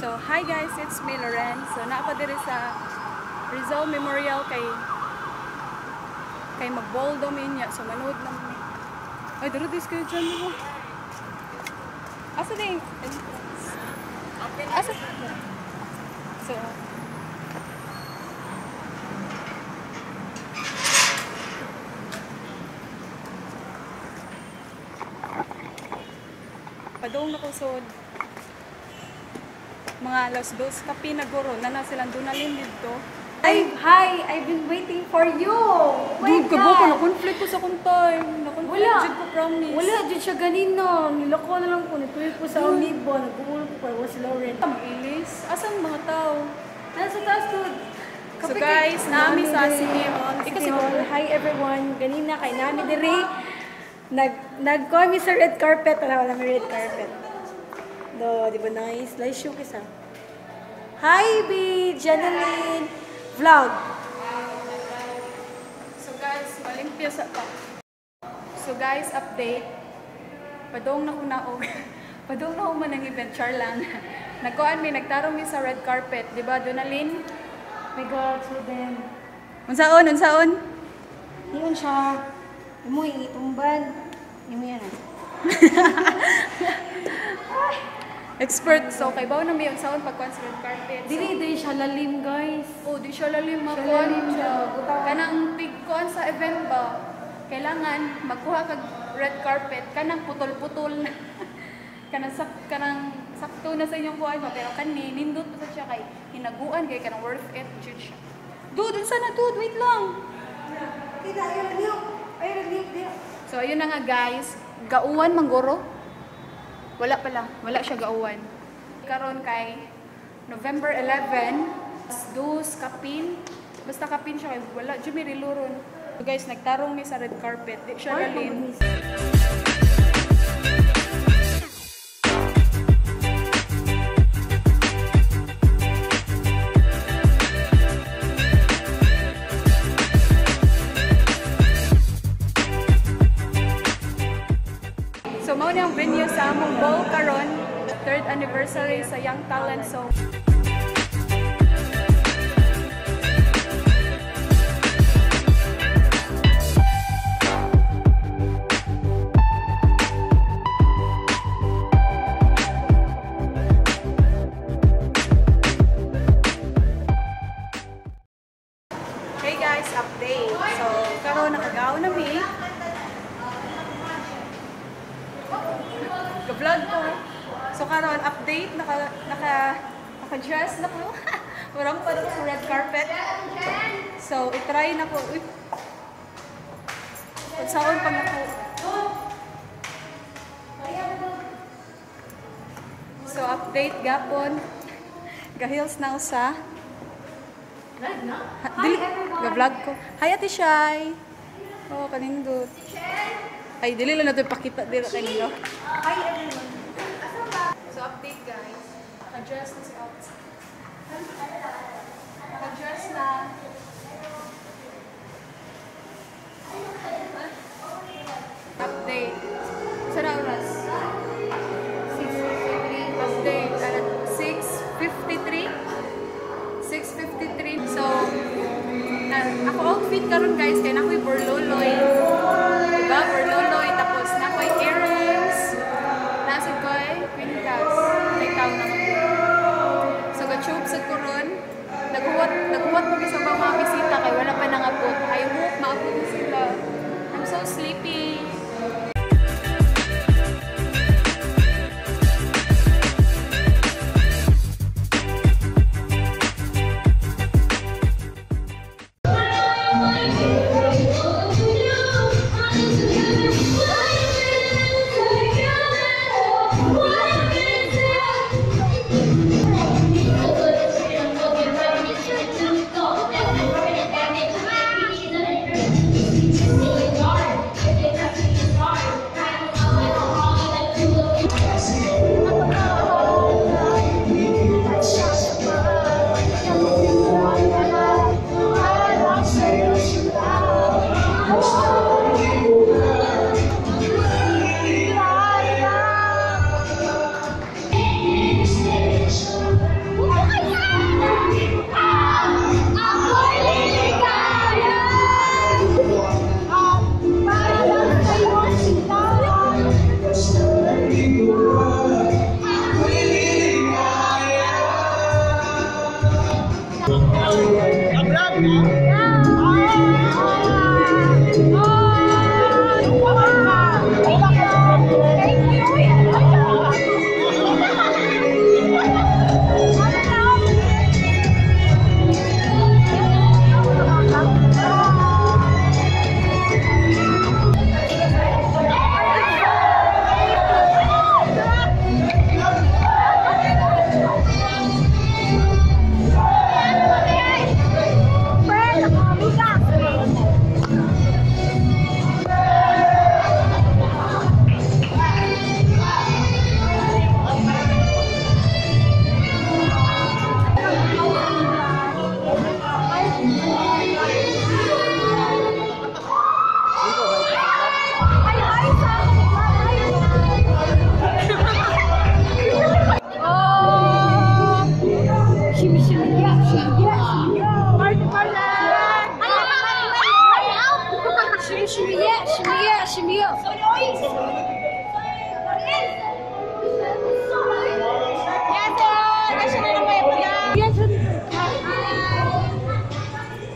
So, hi guys, it's me, Loren. So, naapa diri sa Rizal Memorial kay mag-ball daw niya. So, manood na mo. Ay, dito kayo dyan mo. Asa din? Asa? So, padong na ko sod. Mga alas 2 kapi na guro na silang dunalin dito. Hi! I've been waiting for you! Dude, kabo ko, na-conflict ko sa kong time. Na-conflict dyan ko, promise. Wala, dyan siya ganina. Nilako na lang ko. Nagtuloy ko sa Amibo. Nag-uul ko pa. Was Lauren. Ilis. Asan mga tao? Nasa taas doon. So guys, nami sa City Hall. City Hall. Hi everyone. Ganina kay nami diri. Nag-call mi sa red carpet. Wala may red carpet. Do, di ba nice? Live show kisa. Hi, B! Janeline! Vlog! So guys, malimpyo sa pa. So guys, update. Padong na ko na o. Padong na ko man ang event, char lang. Nagkuhan mi, nagtarong mi sa red carpet. Diba, Donalyn? My God, so then. Unsaon, unsaon? Yun siya. Yung mo itumban. Yung mo yan ah. Expert. So, kay bawa na may unsaon pagkuhan sa red carpet. So, Dili siya lalim, guys. oh, di siya lalim Siya makuha lalim siya. Kanang pigkuhan sa event ba? Kailangan magkuha kag red carpet. Kanang putol-putol na. kanang sakto na sa inyong kuhan ba? Pero kani, nindot pa siya kay hinaguan kay kanang worth it. Jud siya. Dude, unsa na dude? Wait lang. Kita, ayun lang. So, ayun na nga guys. Gauwan manggoro. Wala pa lang. Wala siya gauwan. Karon kay November 11, dos kapin. Basta kapin siya kay wala jud mi riluron. So guys, nagtarong mi sa red carpet. Di siya lalim. So, mao na ang venue sa among ball karon, 3rd anniversary sa Young Talent. So, hey guys, update. So, karon nakagaw na mi. Vlog ko. So karon update naka-dress na ko. Urang pa sa red carpet. So i-try na ko. Uy. Pagsaon pa na ko. So update gapon. Gahils na usa. Dili ga-vlog ko. Hi Ate Shy. Oh, kanindot. Ay, dili lang natin pakita dito kanino. Hi everyone. So, update guys. Naka-dress na si Alt. Naka-dress na. Update. Saan na oras? 6:53. Update. Alat 6:53. 6:53. So, ako outfit karon guys. Kaya na ako'y burloloy. Diba? Burloloy. Tapos na ako'y earrings. Nasib ko ay quintas. May tao naman. So, ga-tube sa kuron. Naghuwat mo sa mga bisita kay wala pa nangabot. I hope maabot na sila. I'm so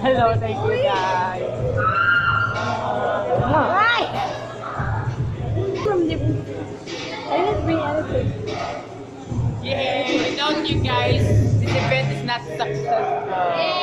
Hello, thank you guys. I didn't bring anything. Yay! Without you guys, this event is not successful.